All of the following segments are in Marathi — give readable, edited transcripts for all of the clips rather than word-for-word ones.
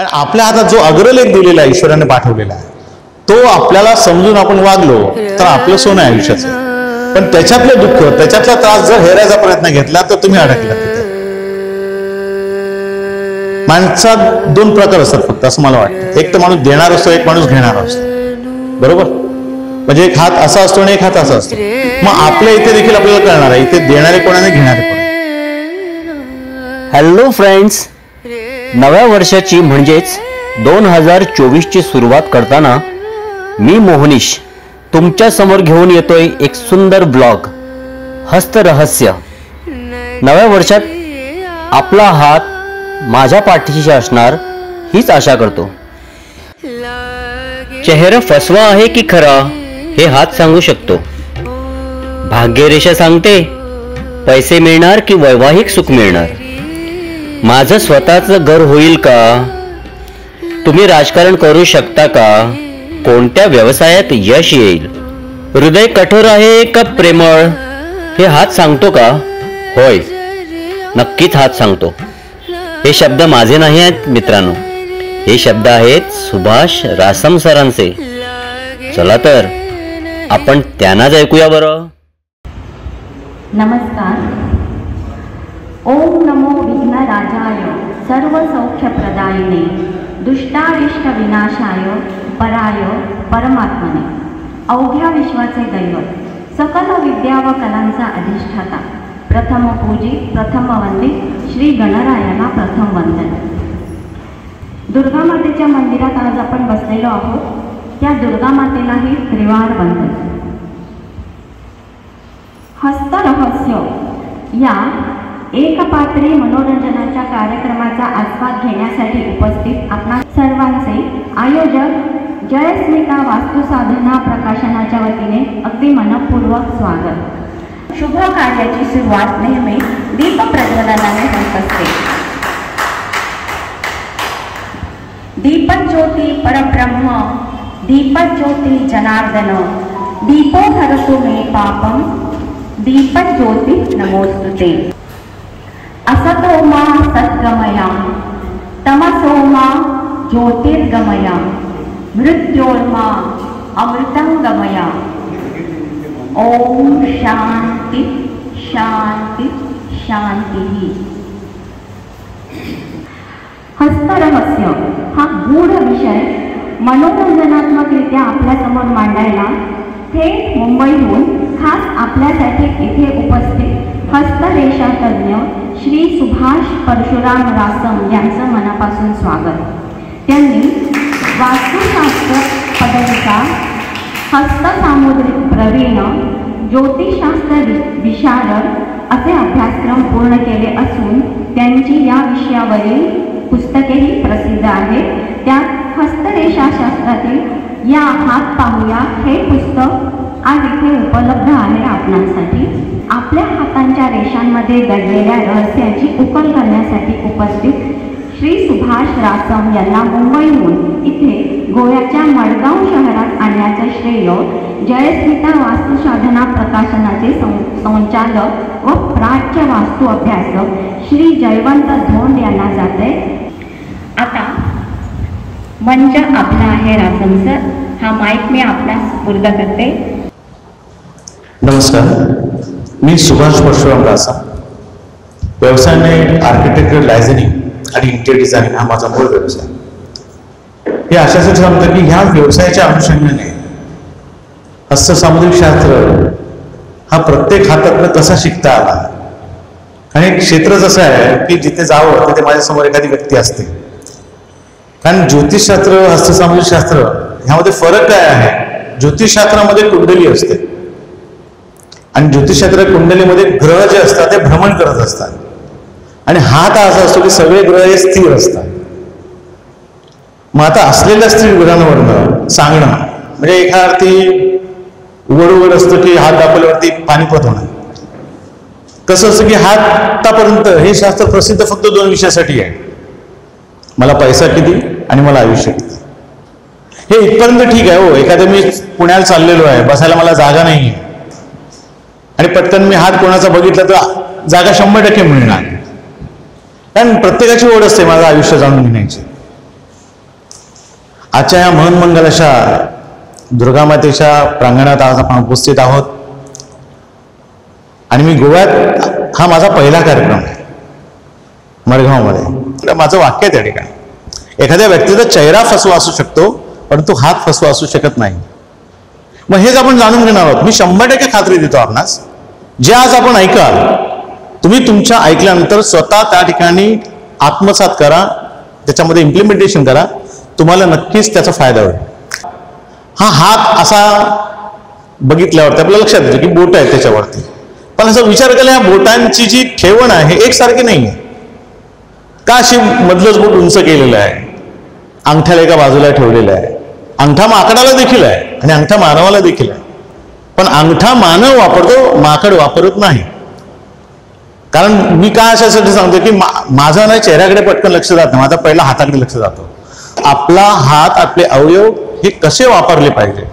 कारण आपल्या हातात जो अग्रलेख दिलेला आहे ईश्वराने पाठवलेला आहे तो आपल्याला समजून आपण वागलो तर आपलं सोनं आहे आयुष्याचं. पण त्याच्यातलं दुःख त्याच्यातला त्रास जर हेरायचा प्रयत्न घेतला तर तुम्ही अडकला. माणसात दोन प्रकार असतात फक्त असं मला वाटतं. एक तर माणूस देणार असतो, एक माणूस घेणार असतो. बरोबर. म्हणजे एक हात असा असतो आणि एक हात असा असतो. मग आपल्या इथे देखील आपल्याला कळणार आहे इथे देणारे कोणाने घेणारे कोण. हॅलो फ्रेंड्स, नव्या वर्षाची म्हणजेच 2024ची सुरुवात करताना मी मोहनीश तुमच्या समोर घेऊन येतोय एक सुंदर ब्लॉग हस्तरहस्य. नव्या वर्षात आपला हात माझ्या पाठीशी असणार हीच आशा करतो. चेहरा फसवा आहे की खरा हे हात सांगू शकतो. भाग्यरेषा सांगते पैसे मिळणार की वैवाहिक सुख मिळणार. माझं स्वतःचं घर होईल का? तुम्ही राजकारण करू शकता का? कोणत्या व्यवसायात यश येईल? हृदय कठोर आहे का प्रेमळ हे हात सांगतो का? होय, नक्कीच हात सांगतो. हे शब्द माझे नाही आहेत मित्रांनो, हे शब्द आहेत सुभाष रासम सरांचे. चला तर आपण त्यांनाच ऐकूया बरं. नमस्कार. ओम नमो विघ्नराजाय सर्वसौख्यप्रदायिने दुष्टारिष्ट विनाशाय पराय परमात्मने. अवघ्या विश्वाचे दैवत सकल विद्या व कलांचा अधिष्ठाता प्रथम पूजित प्रथम वंदित श्री गणरायाला प्रथम वंदन. दुर्गा मातेच्या मंदिरात आज आपण बसलेलो आहोत. त्या दुर्गा मातेलाही त्रिवार वंदन. हस्तरहस्य या एकपात्री मनोरंजनाच्या कार्यक्रमाचा आस्वाद घेण्यासाठी उपस्थित आपणा सर्वांचे आयोजक जयस्मिता वास्तुसाधना प्रकाशनाच्या वतीने अगदी मनपूर्वक स्वागत. शुभ कार्याची सुरुवात नेहमी दीप प्रज्वलनाने होत असते. दीपज्योती परब्रह्म दीपज्योती जनार्दन दीपो हरतु मे पापम दीपज्योती नमोस्तुते. असतो मा सद्गमया तमसो मा ज्योतिर्गमया मृत्योर्मा अमृतंगमया. ओम शांति शांति शांति. हस्तरहस्य हा गूढ विषय मनोरंजनात्मकरित्या आपल्यासमोर मांडायला थेट मुंबईहून खास आपल्यासाठी इथे उपस्थित हस्तरेषा तज्ज्ञ श्री सुभाष परशुराम रासम यांचं मनापासून स्वागत. त्यांनी वास्तुशास्त्र पदविका, हस्तसामुद्रिक प्रवीण, ज्योतिषशास्त्र विशारद असे अभ्यासक्रम पूर्ण केले असून त्यांची या विषयावरील पुस्तकेही प्रसिद्ध आहेत. त्यात हस्तरेषाशास्त्रातील या हात पाहूया हे पुस्तक आज इथे उपलब्ध आहे आपणांसाठी. आपल्या हातांच्या रेषांमध्ये दडलेल्या रहस्याची उकल करण्यासाठी उपस्थित श्री सुभाष रासम यांना मुंबईहून इथे गोव्याच्या मडगाव शहरात आणण्याचे श्रेय जयस्मिता वास्तुसाधना प्रकाशनाचे संचालक व प्राच्य वास्तु अभ्यासक श्री जयवंत धोंड यांना जाते. आता मंच आपला आहे रासम सर. हा माईक मी आपल्यास स्फूर्त करते. नमस्कार, मी सुभाष परशुराम रासम. व्यवसायाने आर्किटेक्चर लायझनिंग आणि इंटिरियर डिझायनिंग हा माझा मूळ व्यवसाय. हे अशासाठी सांगतं की ह्या व्यवसायाच्या अनुषंगाने हस्तसामुद्रिक शास्त्र हा प्रत्येक हातातनं कसा शिकता आला. आणि एक क्षेत्रच असं आहे की जिथे जावं तिथे माझ्यासमोर एखादी व्यक्ती असते. कारण ज्योतिषशास्त्र हस्तसामुद्रिक शास्त्र ह्यामध्ये फरक काय आहे? ज्योतिषशास्त्रामध्ये कुंडली असते आणि ज्योतिषशास्त्र कुंडलीमध्ये ग्रह जे असतात ते भ्रमण करत असतात आणि हात असा असतो की सगळे ग्रह हे स्थिर असतात. मग आता असलेल्या स्थिर ग्रहांवरनं सांगणं म्हणजे एका अर्थी उघड असतं की हात दाखवल्यावरती पाणीपत होणार. कसं असतं की हात आतापर्यंत हे शास्त्र प्रसिद्ध फक्त 2 विषयासाठी आहे, मला पैसा किती आणि मला आयुष्य किती. हे इथपर्यंत ठीक आहे हो. एखादं मी पुण्याला चाललेलो आहे, बसायला मला जागा नाही आहे आणि पटकन मी हात कोणाचा बघितला तर जागा 100% मिळणार. कारण प्रत्येकाची ओढ असते माझं आयुष्य जाणून घेण्याची. आजच्या या मनमंगल अशा दुर्गामातेच्या प्रांगणात आज आपण उपस्थित आहोत आणि मी गोव्यात हा माझा पहिला कार्यक्रम आहे मडगावमध्ये. माझं वाक्य आहे त्या ठिकाणी, एखाद्या व्यक्तीचा चेहरा फसवा असू शकतो परंतु हात फसवा असू शकत नाही. मग हेच आपण जाणून घेणार आहोत. मी 100% खात्री देतो आपणास, जे आज आपण ऐकाल तुम्ही तुमच्या ऐकल्यानंतर स्वतः त्या ठिकाणी आत्मसात करा, त्याच्यामध्ये इम्प्लिमेंटेशन करा, तुम्हाला नक्कीच त्याचा फायदा होईल. हा हात असा बघितल्यावरती आपल्याला लक्षात येतं की बोट आहे त्याच्यावरती, पण असा विचार केला या बोटांची जी ठेवण आहे एकसारखी नाही आहे का. अशी मधलंच बोट उंच केलेलं आहे, अंगठ्याला एका बाजूला ठेवलेलं आहे, अंगठा माकडाला देखील आहे आणि अंगठा मानवाला देखील आहे, पण अंगठा मानव वापरतो, माकड वापरत नाही. कारण मी काय अशासाठी सांगतो की माझा नाही चेहऱ्याकडे पटकन लक्ष जात नाही, माझा पहिला हाताकडे लक्ष जातो. आपला हात, आपले अवयव हे कसे वापरले पाहिजे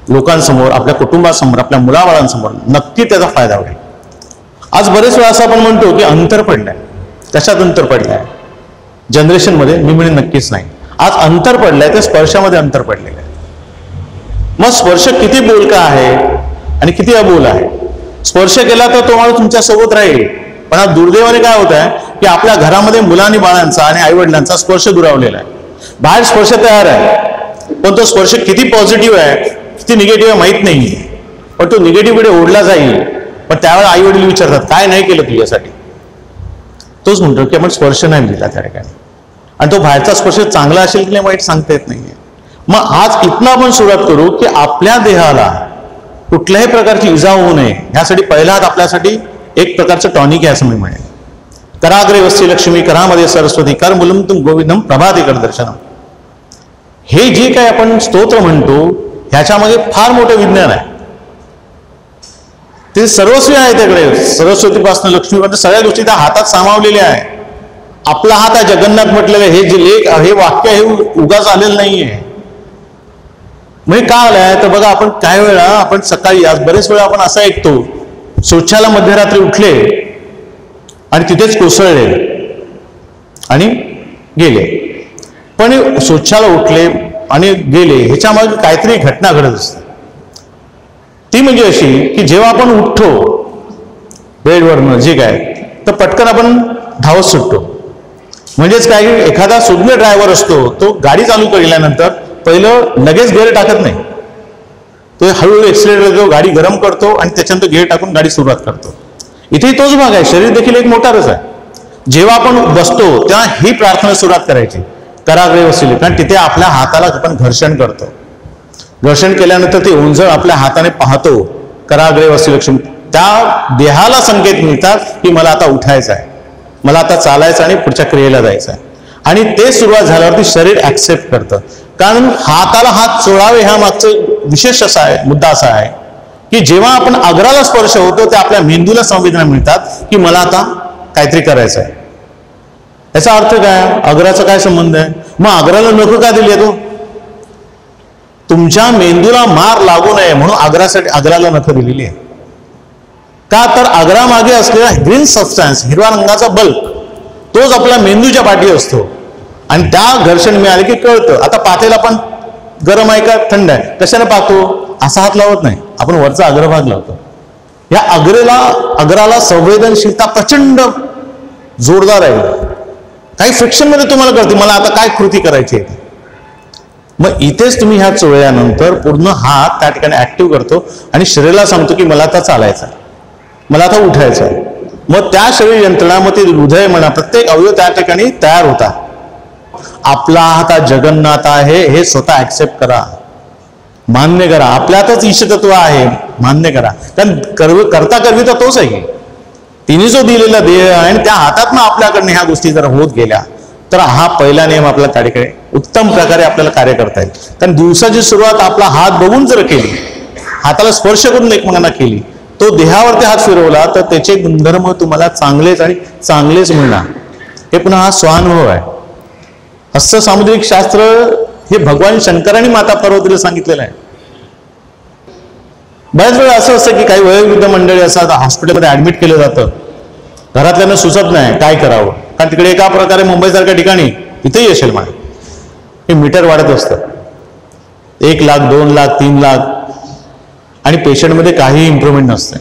लोकांसमोर, आपल्या कुटुंबासमोर, आपल्या मुलाबाळांसमोर, नक्की त्याचा फायदा होईल. आज बरेच वेळा असं आपण म्हणतो की अंतर पडलंय. कशात अंतर पडलंय? जनरेशनमध्ये? मी म्हणेन नक्कीच नाही. आज अंतर पडलंय ते स्पर्शामध्ये अंतर पडलेलं आहे. मग स्पर्श किती बोलका आहे आणि किती अबोल आहे. स्पर्श केला तर तो माणूस तुमच्या सोबत राहील, पण आज दुर्दैवाने काय होत आहे की आपल्या घरामध्ये मुलांनी बाळांचा आणि आई वडिलांचा स्पर्श दुरावलेला आहे. बाहेर स्पर्श तयार आहे, पण तो स्पर्श किती पॉझिटिव्ह आहे किती निगेटिव्ह आहे माहीत नाही. पण तो निगेटिव्हकडे ओढला जाईल, पण त्यावेळेला आई वडील विचारतात काय नाही केलं तुझ्यासाठी. तोच म्हणतो की आपण स्पर्श नाही दिला त्या ठिकाणी, आणि तो बाहेरचा स्पर्श चांगला असेल की नाही वाईट सांगता येत नाहीये. मग आज इथनं आपण सुरुवात करू की आपल्या देहाला कुठल्याही प्रकारची इजा होऊ नये यासाठी पहिला हात आपल्यासाठी एक प्रकारचं टॉनिक आहे असं मी म्हणेन. कराग्रे वस्ती लक्ष्मी, करामध्ये सरस्वती, कर मुलम तुम गोविंदम प्रभाते कर दर्शनम. हे जे काही आपण स्तोत्र म्हणतो ह्याच्यामध्ये फार मोठं विज्ञान आहे. ते सर्वस्वी आहे त्याकडे, सरस्वतीपासून लक्ष्मीपर्यंत सगळ्या गोष्टी त्या हातात सामावलेल्या आहे. आपला हात आहे जगन्नाथ म्हटलेलं हे जे लेख, हे वाक्य हे उगाच आलेलं नाहीये. म्हणजे काय आलंय तर बघा, आपण काय वेळा आपण सकाळी, आज बरेच वेळा आपण असं ऐकतो, शौचाला मध्यरात्री उठले आणि तिथेच कोसळले आणि गेले. पण शौचाला उठले आणि गेले ह्याच्यामागे काहीतरी घटना घडत असते. ती म्हणजे अशी की जेव्हा आपण उठतो बेडवरनं जे काय, तर पटकन आपण धावत सुटतो. म्हणजेच काय की एखादा सुज्ञ ड्रायव्हर असतो, तो गाडी चालू केल्यानंतर पहिलं लगेच गेअर टाकत नाही, तो हळूहळू एक्सिलेटर देतो, गाडी गरम करतो आणि त्याच्यानंतर गेअर टाकून गाडी सुरुवात करतो. इथे तोच भाग आहे. शरीर देखील एक मोटारच आहे. जेव्हा आपण बसतो तेव्हा ही प्रार्थना सुरुवात करायची, कराग्रे वसले, कारण तिथे आपल्या हाताला आपण घर्षण करतो. घर्षण केल्यानंतर ते ओंजळ आपल्या हाताने पाहतो, कराग्रे वसले लक्ष्मी. त्या देहाला संकेत मिळतात की मला आता उठायचं आहे, मला आता चालायचं आणि पुढच्या क्रियेला जायचं आहे. आणि ते सुरुवात झाल्यावरती शरीर ऍक्सेप्ट करतं. कारण हाताला हात चोळावे ह्या मागचं विशेष असा आहे, मुद्दा असा आहे की जेव्हा आपण अग्राला स्पर्श होतो ते आपल्या मेंदूला संवेदना मिळतात की मला आता काहीतरी करायचं आहे. याचा अर्थ काय? अग्राचा काय संबंध आहे? मग अग्राला नख का दिली आहे? तो तुमच्या मेंदूला मार लागू नये म्हणून अग्राला नख दिलेली आहे. का तर अग्रामागे असलेला ग्रीन सबस्टन्स, हिरवा रंगाचा बल्ब, तोच आपल्या मेंदूच्या पाठी असतो आणि त्या घर्षण मिळाले की कळतं. आता पातेला पण गरम आहे का थंड आहे, कशाने पाहतो? असा हात लावत नाही, आपण वरचा अग्रभाग लावतो. या अग्राला संवेदनशीलता प्रचंड जोरदार आहे. काही फ्रिक्शन मध्ये तुम्हाला कळते मला आता काय कृती करायची आहे. मग इथेच तुम्ही ह्या चोळल्यानंतर पूर्ण हात त्या ठिकाणी ऍक्टिव्ह करतो आणि शरीराला सांगतो की मला आता चालायचं आहे, मला आता उठायचं आहे. मग त्या शरीर यंत्रणा, मग ते हृदय म्हणा, प्रत्येक अवयव त्या ठिकाणी तयार होता. आपला हात जगन्नाथ आहे हे स्वतः ऍक्सेप्ट करा, मान्य करा. आपल्यातच ईशतत्व आहे, मान्य करा. कारण करता करवी तर तोच आहे. तिने जो दिलेला देह आहे आणि त्या हातातनं आपल्याकडनं ह्या गोष्टी जर होत गेल्या तर हा पहिला नियम आपल्या ताडीकडे उत्तम प्रकारे आपल्याला कार्य करता येईल. कारण दिवसाची सुरुवात आपला हात बघून जर केली, हाताला स्पर्श करून एकमेकांना केली, तो देहावरती हात फिरवला तर त्याचे गुणधर्म तुम्हाला चांगलेच आणि चांगलेच मिळणार. हे पुन्हा हा स्वानुभव आहे. हस्त सामुद्रिक शास्त्र हे भगवान शंकरांनी माता पार्वतीला सांगितलेलं आहे. बऱ्याच वेळा असं असतं की काही वयोवृद्ध मंडळी असतात, हॉस्पिटलमध्ये ऍडमिट केलं जातं, घरातल्यांना सुचत नाही काय करावं. कारण तिकडे एका प्रकारे मुंबईसारख्या ठिकाणी इथेही असेल मला हे मीटर वाढत असतं, 1 लाख 2 लाख 3 लाख, आणि पेशंटमध्ये काहीही इम्प्रूव्हमेंट नसते.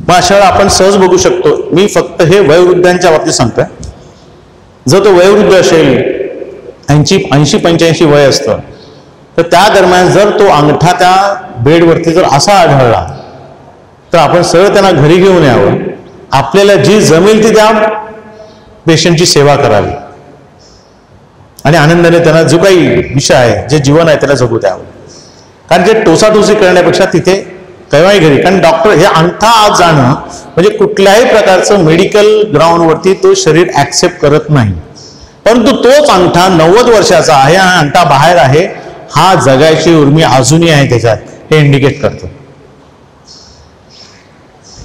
मग अशा वेळेला आपण सहज बघू शकतो. मी फक्त हे वयोवृद्धांच्या बाबतीत सांगतोय. जर तो वयोवृद्ध असेल, 80-85 वय असतं, तर त्या दरम्यान जर तो अंगठा त्या बेडवरती जर असा आढळला तर आपण सरळ त्यांना घरी घेऊन यावं. आपल्याला जी जमेल ती त्या पेशंटची सेवा करावी आणि आनंदाने त्यांना जो काही विषय आहे, जे जीवन आहे त्याला जगू द्यावं. कारण जे टोचाटोची करण्यापेक्षा तिथे केव्हाही घरी, कारण डॉक्टर हे अंगठा आत जाणं म्हणजे कुठल्याही प्रकारचं मेडिकल ग्राउंडवरती तो शरीर ऍक्सेप्ट करत नाही. परंतु तोच अंगठा 90 वर्षाचा आहे आणि अंगठा बाहेर आहे, हा जगायची उर्मी अजूनही आहे त्याच्यात, हे इंडिकेट करतो.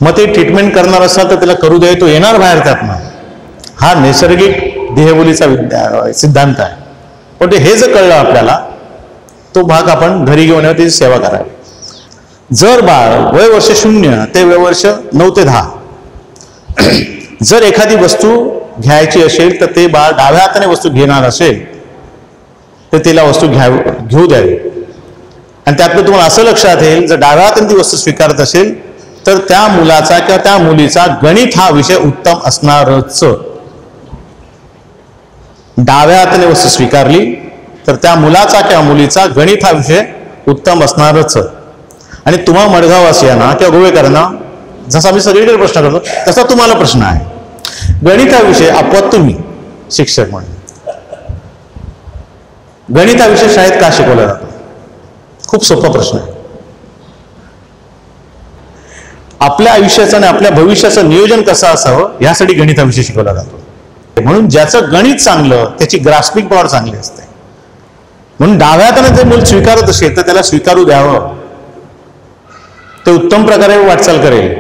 मग ते ट्रीटमेंट करणार असाल तर त्याला करू दे, तो येणार बाहेर त्यातनं. हा नैसर्गिक देहबोलीचा सिद्धांत आहे. पण हे जर कळलं आपल्याला, तो भाग आपण घरी घेऊन त्याची सेवा करावी. जर बाळ वय वर्ष 0 ते वय वर्ष 9 ते 10 जर एखादी वस्तू घ्यायची असेल तर ते बाळ डाव्या हाताने वस्तू घेणार असेल तर तिला वस्तू घेऊ द्यावी. आणि त्यातलं तुम्हाला असं लक्षात येईल, जर डाव्या हाताने ती वस्तू स्वीकारत असेल तर त्या मुलाचा किंवा त्या मुलीचा गणित हा विषय उत्तम असणारच. डाव्या हाताने वस्तू स्वीकारली तर त्या मुलाचा किंवा मुलीचा गणित हा विषय उत्तम असणारच. आणि तुम्हा मडगाववासियांना किंवा गोवेकरांना जसा मी सगळीकडे प्रश्न करतो तसा तुम्हाला प्रश्न आहे. गणित हा विषय आपोआप तुम्ही शिक्षक म्हणून गणित हा विषय शाळेत का शिकवला जातो? खूप सोपा प्रश्न आहे. आपल्या आयुष्याचं आणि आपल्या भविष्याचं नियोजन कसं असावं यासाठी गणित हा विषय शिकवला जातो. म्हणून ज्याचं गणित चांगलं त्याची ग्रास्पिंग पॉवर चांगली असते. म्हणून डाव्या हाताने जे मूल स्वीकारत असेल तर त्याला स्वीकारू द्यावं, ते उत्तम प्रकारे वाटचाल करेल.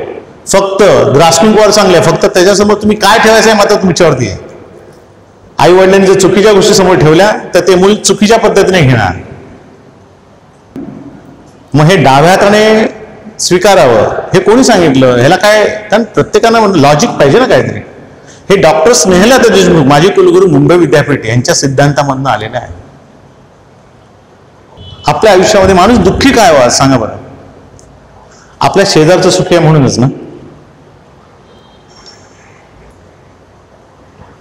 फक्त ग्रास्पिंग पॉवर चांगली आहे, फक्त त्याच्यासमोर तुम्ही काय ठेवायचं आहे मात्र तुमच्यावरती आहे. आई वडिलांनी जर चुकीच्या गोष्टी समोर ठेवल्या तर ते मूल चुकीच्या पद्धतीने घेणार. मग हे डाव्या हाताने स्वीकारावं हे कोणी सांगितलं? ह्याला काय, कारण प्रत्येकाला लॉजिक पाहिजे ना काहीतरी. हे डॉक्टर स्नेहलता देशमुख, माजी कुलगुरू, मुंबई विद्यापीठ यांच्या सिद्धांतामधून आलेलं आहे. आपल्या आयुष्यामध्ये माणूस दुःखी काय व्हावं सांगा बरं? आपल्या शेजारचं सुखी आहे म्हणूनच ना.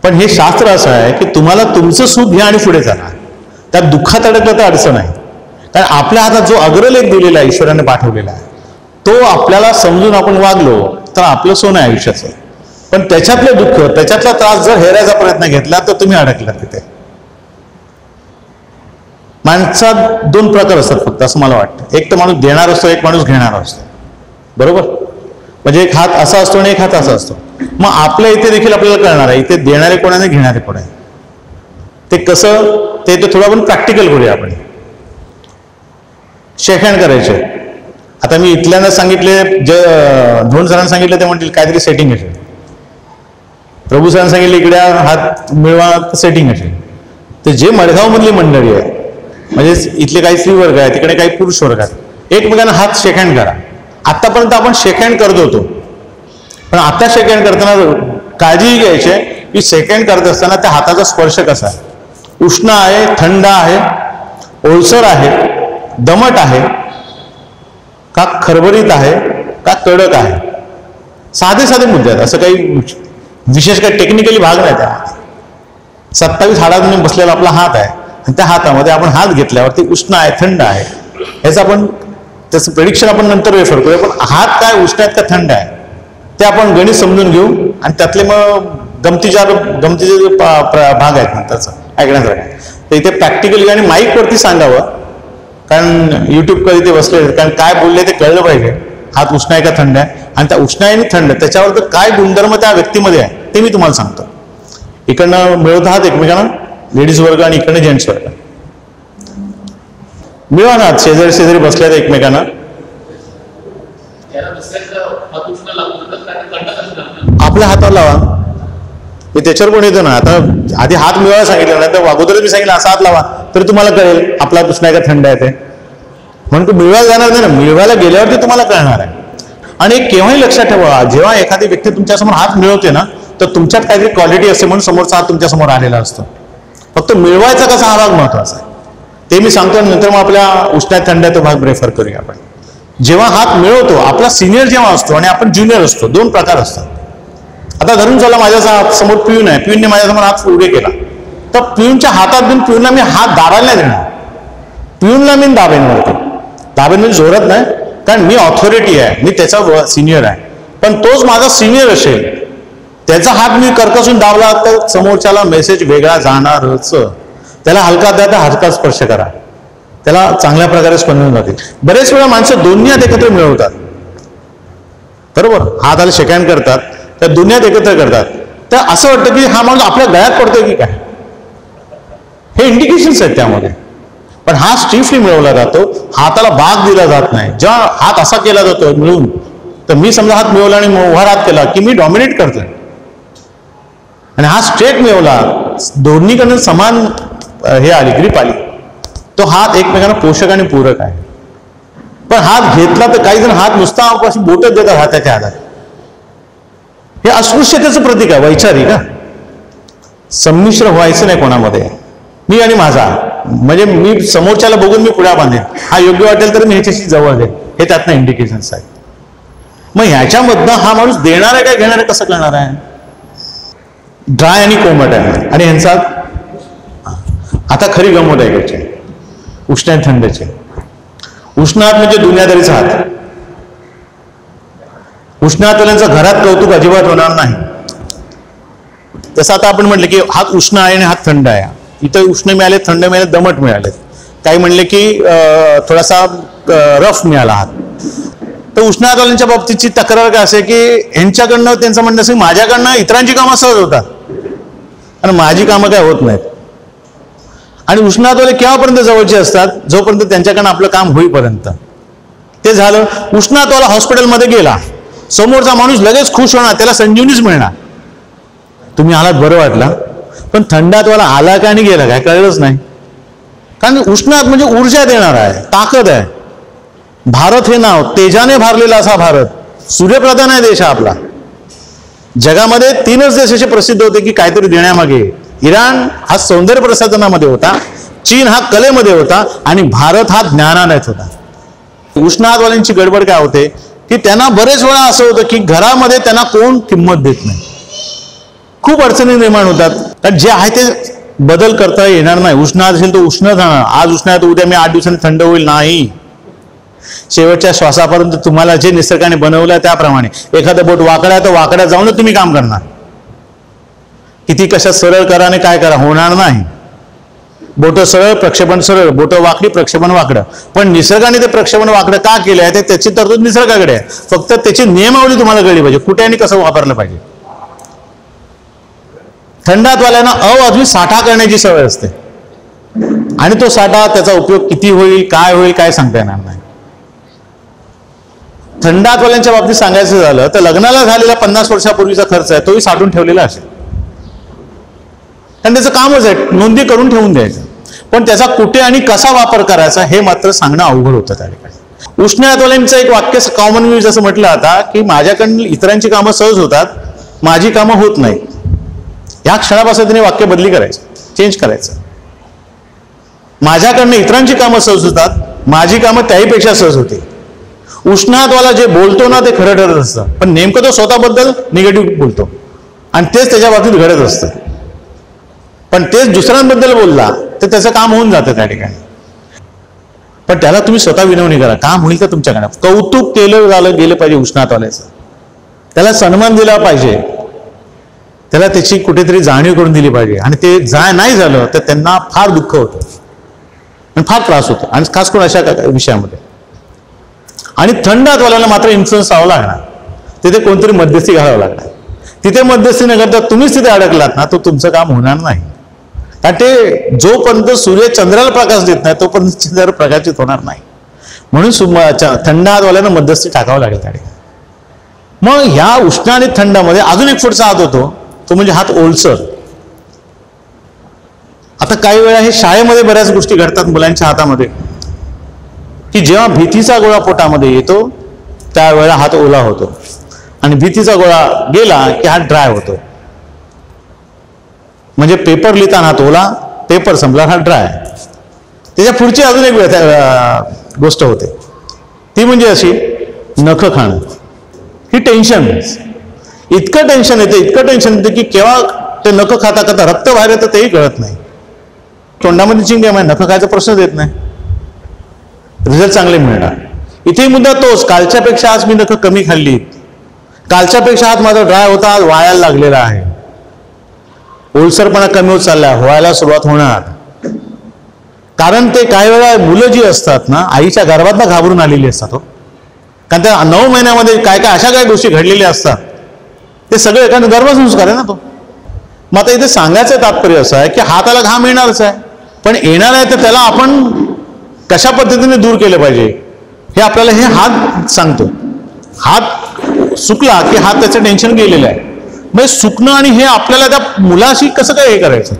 पण हे शास्त्र असं आहे की तुम्हाला तुमचं सुख घ्या आणि पुढे चला. त्यात दुःखात अडकलं तर अडचण आहे. कारण आपल्या हातात जो अग्रलेख दिलेला आहे, ईश्वराने पाठवलेला आहे, तो आपल्याला समजून आपण वागलो तर आपलं सोनं आहे आयुष्याचं. पण त्याच्यातलं दुःख, त्याच्यातला त्रास जर हेरायचा प्रयत्न घेतला तर तुम्ही अडकला तिथे. माणसात 2 प्रकार असतात फक्त असं मला वाटतं. एक तर माणूस देणार असतो, एक माणूस घेणार असतो. बरोबर? म्हणजे एक हात असा असतो आणि एक हात असा असतो. मग आपल्या इथे देखील आपल्याला कळणार आहे इथे देणारे कोण आहे, घेणारे कोण आहे. ते कसं ते थोडं आपण प्रॅक्टिकल करूया. आपण शेक हँड करायचे. आता मी इथल्यांना सांगितले, जे 2 जणांना सांगितले ते म्हणतील काहीतरी सेटिंग असेल. प्रभू सरांना सांगितले इकडे हात मिळवा सेटिंग असेल. तर जे मडगाव मधली मंडळी आहे, म्हणजे इथले काही स्त्री वर्ग आहे, तिकडे काही पुरुष वर्ग आहेत, एकमेकांना हात शेक हँड करा. आतापर्यंत आपण शेक हँड करत होतो, पण आता शेक हँड करताना काळजी घ्यायची की शेक हँड करत असताना त्या हाताचा स्पर्श कसा आहे, उष्ण आहे, थंड आहे, ओलसर आहे, दमट आहे का, खरबरीत आहे का, कडक आहे. साधे साधे मुद्दे आहेत, असं काही विशेष काही टेक्निकली भाग नाही त्यामध्ये. 27 हाडांनी बसलेला आपला हात आहे आणि त्या हातामध्ये आपण हात घेतल्यावरती उष्ण आहे, थंड आहे, याचं आपण त्याचं प्रेडिक्शन आपण नंतर रेफर करूया. पण हात काय उष्ण आहेत का थंड आहे ते आपण गणित समजून घेऊ आणि त्यातले मग गमतीचे भाग आहेत नंतरचा ऐकण्यासारखा. तर इथे प्रॅक्टिकली आणि माईकवरती सांगावं, कारण युट्यूब कधी ते बसले, कारण काय बोलले ते कळलं पाहिजे. हात उष्ण आहे का थंड आहे, आणि त्या उष्ण आहे आणि थंड त्याच्यावर तर काय गुणधर्म त्या व्यक्तीमध्ये आहे ते मी तुम्हाला सांगतो. इकडनं मिळवत आहात एकमेकांना लेडीज वर्ग आणि इकडनं जेंट्स वर्ग. मिळवा ना, शेजारी शेजारी बसल्यात एकमेकांना. आपल्या हातावर लावा, मी त्याच्यावर पण येतो ना. आता आधी हात मिळवायला सांगितलं ना, तर अगोदरच मी सांगितलं असा हात लावा तरी तुम्हाला कळेल आपला उष्ण आहे का थंड आहे ते. म्हणून तू मिळवायला जाणार नाही ना, मिळवायला गेल्यावरती तुम्हाला कळणार आहे. आणि केव्हाही लक्षात ठेवा, जेव्हा एखादी व्यक्ती तुमच्यासमोर हात मिळवते ना, तर तुमच्यात काहीतरी क्वालिटी असते म्हणून समोरचा हात तुमच्यासमोर आलेला असतो. फक्त मिळवायचा कसा हा भाग महत्वाचा आहे. ते मी सांगतो आणि नंतर मग आपल्या उष्ण्यात थंड्या तो भाग रेफर करूया आपण. जेव्हा हात मिळवतो, आपला सिनियर जेव्हा असतो आणि आपण ज्युनियर असतो, दोन प्रकार असतात. आता धरून चला माझ्या समोर पिऊन आहे, पिऊनने माझ्यासमोर हात पुढे केला, तर पिऊनच्या हातात देऊन पिऊनला मी हात दाबायला नाही देणार. पिऊनला मी दाबेन वरती, दाबेन म्हणजे जोरात नाही, कारण मी ऑथॉरिटी आहे, मी त्याचा सिनियर आहे. पण तोच माझा सिनियर असेल, त्याचा हात मी कर्कसून दाबला तर समोरच्याला मेसेज वेगळा जाणारच. त्याला हलका द्या तर हलका स्पर्श करा, त्याला चांगल्या प्रकारे स्पंदन जाते. बरेच वेळा माणसं दोन्ही हात एकत्र मिळवतात, बरोबर, हाताला शेकहँड करतात, त्या दोन्ही हात एकत्र करतात, तर असं वाटतं की हा माणूस आपल्या गळ्यात पडतोय की काय, हे इंडिकेशन्स आहेत त्यामध्ये. पण हा स्टिफली मिळवला जातो, हाताला भाग दिला जात नाही. जेव्हा हात असा केला जातो मिळून, तर मी समजा हात मिळवला आणि उभा हात केला की मी डॉमिनेट करतोय, आणि हा स्ट्रेट मिळवला, दोन्हीकडनं समान हे आली, ग्रीप आली, तो हात एकमेकांना पोषक आणि पूरक आहे. पण हात घेतला तर काही जण हात नुसता बोटच देतात हाताच्या हातात, हे अस्पृश्यतेचं प्रतीक आहे, वैचारिक. संमिश्र व्हायचं नाही कोणामध्ये, मी आणि माझा, म्हणजे मी समोरच्याला बघून मी पुढे बांधेन, हा योग्य वाटेल तर मी ह्याच्याशी जवळ जाईल, हे त्यातनं इंडिकेशन्स आहेत. मग ह्याच्यामधनं हा माणूस देणार आहे काय घेणार आहे कसं करणार आहे. ड्राय आणि कोमट आहे, आणि ह्यांचा आता खरी गंमत आहे त्याची, उष्ण आणि थंडचे. उष्ण हात म्हणजे दुनियादारीचा हात. उष्ण हातवाल्यांचं घरात कौतुक अजिबात होणार नाही. जसं आता आपण म्हटलं की हात उष्ण आहे आणि हात थंड आहे, इथं उष्ण मिळाले, थंड मिळाले, दमट मिळाले. काही म्हणले की थोडासा रफ मिळाला हात. तर उष्ण हातवाल्यांच्या बाबतीतची तक्रार काय असे की यांच्याकडनं त्यांचं म्हणणं असेल माझ्याकडनं इतरांची कामं सहज होतात आणि माझी कामं काय होत नाहीत. आणि उष्ण हातवाले केव्हापर्यंत जवळचे असतात, जोपर्यंत त्यांच्याकडनं आपलं काम होईपर्यंत. ते झालं, उष्ण हातवाला हॉस्पिटलमध्ये गेला, समोरचा माणूस लगेच खुश होणार, त्याला संजीवनीच मिळणार, तुम्ही आलात बरं वाटलं. पण थंड हातवाला आला काय आणि गेला काय कळलंच नाही. कारण उष्ण हात म्हणजे ऊर्जा देणार आहे, ताकद आहे. भारत हे नाव तेजाने भारलेला असा भारत, सूर्यप्रधान आहे देश आपला. जगामध्ये 3च देश असे प्रसिद्ध होते की काहीतरी देण्यामागे. इराण हा सौंदर्य प्रसाधनामध्ये होता, चीन हा कलेमध्ये होता, आणि भारत हा ज्ञानानेच होता. उष्ण हातवाल्यांची गडबड काय होते की त्यांना बरेच वेळा असं होतं की घरामध्ये त्यांना कोण किंमत देत नाही, खूप अडचणी निर्माण होतात. कारण जे आहे ते बदल करता येणार नाही. उष्ण हात असेल तर उष्ण जाणार, आज उष्ण आहे तर उद्या मी 8 दिवसांनी थंड होईल नाही. शेवटच्या श्वासापर्यंत तुम्हाला जे निसर्गाने बनवलं त्याप्रमाणे. एखादं बोट वाकडा आहे तर वाकड्यात जाऊनच तुम्ही काम करणार, किती कशात सरळ करा आणि काय करा होणार नाही. बोट सरळ, प्रक्षेपण सरळ, बोट वाकडी, प्रक्षेपण वाकडं. पण निसर्गाने ते प्रक्षेपण वाकडं का केलं आहे, त्याची तरतूद निसर्गाकडे आहे. फक्त त्याची नियमावली तुम्हाला कळली पाहिजे, कुठे आणि कसं वापरलं पाहिजे. थंड हातवाल्यांना अवाजवी साठा करण्याची सवय असते, आणि तो साठा त्याचा उपयोग किती होईल काय सांगता येणार नाही. थंड हातवाल्यांच्या बाबतीत सांगायचं झालं तर लग्नाला झालेला 50 वर्षापूर्वीचा खर्च आहे तोही साठवून ठेवलेला असेल, आणि त्याचं कामच आहे नोंदी करून ठेवून द्यायचं. पण त्याचा कुठे आणि कसा वापर करायचा हे मात्र सांगणं अवघड होतं त्या ठिकाणी. उष्ण हातवाल्यांचं एक वाक्य कॉमन यूज असं म्हटलं आता की माझ्याकडून इतरांची कामं सहज होतात, माझी कामं होत नाहीत. या क्षणापासून त्यांनी वाक्य बदली करायचं, चेंज करायचं. माझ्याकडनं इतरांची कामं सहज होतात, माझी कामं त्याहीपेक्षा सहज होते. उष्ण हातवाला जे बोलतो ना ते खरं ठरत असतं, पण नेमकं तो स्वतःबद्दल निगेटिव्ह बोलतो आणि तेच त्याच्या बाबतीत घडत असतं. पण तेच दुसऱ्यांबद्दल बोलला तर त्याचं काम होऊन जातं त्या ठिकाणी. पण त्याला तुम्ही स्वतः विनवणी करा, काम होईल तर तुमच्याकडे. कौतुक केलं गेलं पाहिजे उष्ण हातवाल्याचं, त्याला सन्मान दिला पाहिजे, त्याला त्याची कुठेतरी जाणीव करून दिली पाहिजे. आणि ते नाही झालं तर त्यांना फार दुःख होतं आणि फार त्रास होतो, आणि खास करून अशा विषयामध्ये. आणि थंड हातवाल्याला मात्र इन्फ्लुअन्स व्हावं लागणार, तिथे कोणतरी मध्यस्थी घालावं लागणार. तिथे मध्यस्थी न करता तुम्हीच तिथे अडकलात ना, तो तुमचं काम होणार नाही. कारण ते जोपर्यंत सूर्य चंद्राला प्रकाश देत नाही तोपर्यंत चंद्र प्रकाशित होणार नाही. म्हणून थंड हातवाल्यानं मध्यस्थी टाकावं लागेल त्या ठिकाणी. मग ह्या उष्ण आणि थंडामध्ये अजून एक पुढचा हात होतो, तो म्हणजे हात ओलसर. आता काही वेळा हे शाळेमध्ये बऱ्याच गोष्टी घडतात मुलांच्या हातामध्ये, की जेव्हा भीतीचा गोळा पोटामध्ये येतो त्यावेळेला हात ओला होतो, आणि भीतीचा गोळा गेला की हात ड्राय होतो. म्हणजे पेपर लिहिताना हात ओला, पेपर संपला हात ड्राय. त्याच्या पुढची अजून एक गोष्ट होते, ती म्हणजे अशी नख खाणं. ही टेन्शन, इतकं टेन्शन येते की केव्हा ते नख खाता खाता रक्त बाहेर येतं तेही कळत नाही. तोंडामध्ये चिंग्या म्हणजे नख खायचा प्रश्नच येत नाही, रिझल्ट चांगले मिळणार. इथे मुद्दा तोच, कालच्यापेक्षा आज मी नख कमी खाल्ली, कालच्यापेक्षा आज माझा ड्राय होता, आज वायाला लागलेला आहे, ओलसरपणा कमी होत चालला, व्हायला सुरुवात होणार. कारण ते काही वेळा मुलं जी असतात ना, आईच्या गर्भात घाबरून आलेली असतात हो. कारण त्या 9 महिन्यामध्ये काय काय अशा काही गोष्टी घडलेल्या असतात, ते सगळे एखादा गर्भसंस्कार आहे ना तो. मग आता इथे सांगायचं तात्पर्य असं आहे की हाताला घाम येणारच आहे, पण येणार आहे तर त्याला आपण कशा पद्धतीने दूर केलं पाहिजे हे आपल्याला हे हात सांगतो. हात सुकला की हात त्याचं टेन्शन गेलेलं आहे. म्हणजे सुकणं आणि हे आपल्याला त्या मुलाशी कसं काय हे करायचं.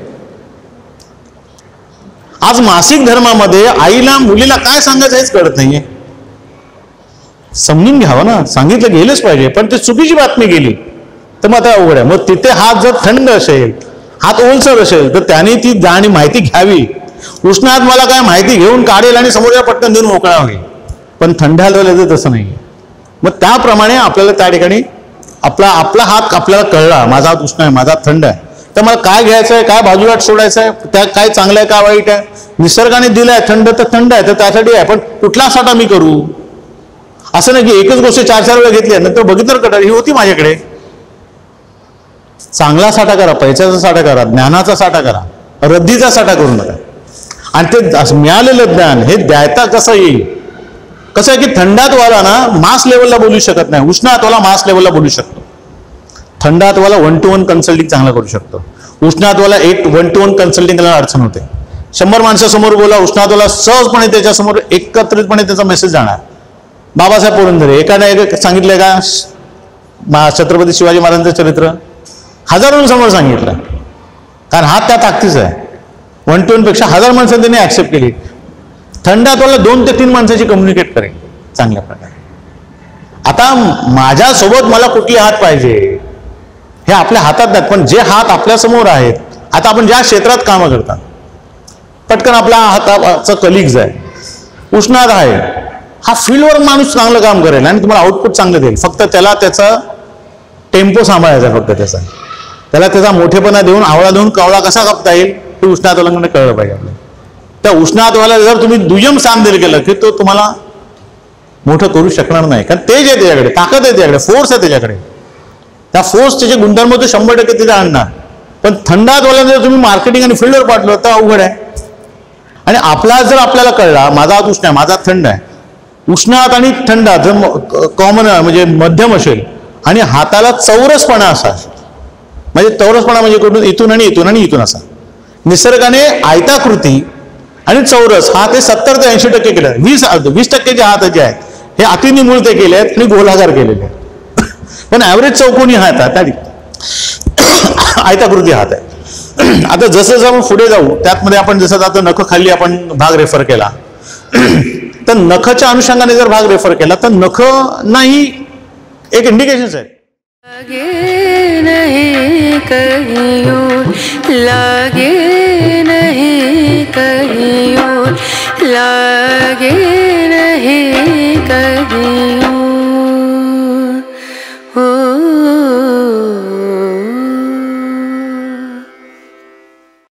आज मासिक धर्मामध्ये आईला मुलीला काय सांगायचं हेच कळत नाहीये. समजून घ्यावं ना, सांगितलं गेलंच पाहिजे, पण ते चुकीची बातमी गेली तर मग आता अवघड आहे. मग तिथे हात जर थंड असेल, हात ओलसर असेल, तर त्याने ती जाणी माहिती घ्यावी. उष्ण हात मला काय माहिती घेऊन काढेल आणि समोरच्या पटकन देऊन मोकळा होईल, पण थंड हात तर तसं नाही. मग त्याप्रमाणे आपल्याला त्या ठिकाणी आपला हात आपल्याला कळला, माझा हात उष्ण आहे, माझा हात थंड आहे, तर मला काय घ्यायचं आहे, काय बाजूला सोडायचं आहे, त्या काय चांगलं आहे काय वाईट आहे. निसर्गाने दिलाय थंड तर थंड आहे, तर त्यासाठी आहे, पण कुठला साठा मी करू. असं नाही की एकच गोष्ट 4-4 वेळा घेतली नंतर बघितलं कटार ही होती माझ्याकडे. चांगला साठा करा, पैशाचा साठा करा, ज्ञानाचा साठा करा, रद्दीचा साठा करू नका. आणि ते मिळालेलं ज्ञान हे द्यायता कसं येईल. कसं आहे की थंडात वाला ना मास लेवलला बोलू शकत नाही, उष्ण हातवाला मास लेवलला बोलू शकतो. थंड हातवाला 1-to-1 कन्सल्टिंग चांगला करू शकतो. उष्ण हातवाला 1-to-1 कन्सल्टिंग करायला अडचण होते. 100 माणसासमोर बोला, उष्ण हातवाला सहजपणे त्याच्यासमोर एकत्रितपणे त्याचा मेसेज जाणार. बाबासाहेब पुरंदरे एकाने सांगितलंय का छत्रपती शिवाजी महाराजांचं चरित्र, हजारोंसमोर सांगितलं, कारण हात त्या ताकदीचा आहे. 1-to-1 पेक्षा 1000 माणसं त्यांनी ऍक्सेप्ट केली. थंड हातवाला 2 ते 3 माणसाची कम्युनिकेट करेल चांगल्या प्रकारे. आता माझ्यासोबत मला कुठले हात पाहिजे हे आपल्या हातात नाही, पण जे हात आपल्या समोर आहेत, आता आपण ज्या क्षेत्रात कामं करतात, पटकन आपला हाताचा कलिग्ज आहे, उष्ण हात आहे, हा फील्डवर माणूस चांगलं काम करेल आणि तुम्हाला आउटपुट चांगलं देईल. फक्त त्याला त्याचा टेम्पो सांभाळायचा, फक्त त्याला त्याचा मोठेपणा देऊन आवळा देऊन कवळा कसा कापता येईल हे उष्ण हातवाला कळलं पाहिजे आपल्याला. त्या उष्ण हातवाला जर तुम्ही दुय्यम स्थान दिलं गेलं की तो तुम्हाला मोठं करू शकणार नाही, कारण तेज आहे त्याच्याकडे, ताकद आहे त्याच्याकडे, फोर्स आहे त्याच्याकडे. त्या फोर्स त्याचे गुणधर्म तो 100% तिथे आणणार. पण थंड हातवाला जर तुम्ही मार्केटिंग आणि फील्डवर पाठलं तर अवघड आहे. आणि आपला जर आपल्याला कळला माझा हात उष्ण आहे, माझा हात थंड आहे, उष्ण हात आणि थंड हात जर कॉमन म्हणजे मध्यम असेल आणि हाताला चौरसपणा असा, म्हणजे चौरसपणा म्हणजे कुठून इथून आणि इथून आणि इथून असा. निसर्गाने आयताकृती आणि चौरस हा ते 70 ते 80% केलं. 20% हात जे आहेत हे अतिनिमूळ ते केले आहेत आणि गोलाकार केलेले आहेत. पण ऍव्हरेज चौकोनी हात आहे, आयताकृती हात आहे. आता जसं जसं पुढे जाऊ त्यातमध्ये आपण जसं आता नख खाल्ली आपण भाग रेफर केला, तर नखच्या अनुषंगाने जर भाग रेफर केला तर नख नाही एक इंडिकेशन्स आहे. लागे नहीं कहीं और, लागे नहीं कहीं और, लागे नहीं कहीं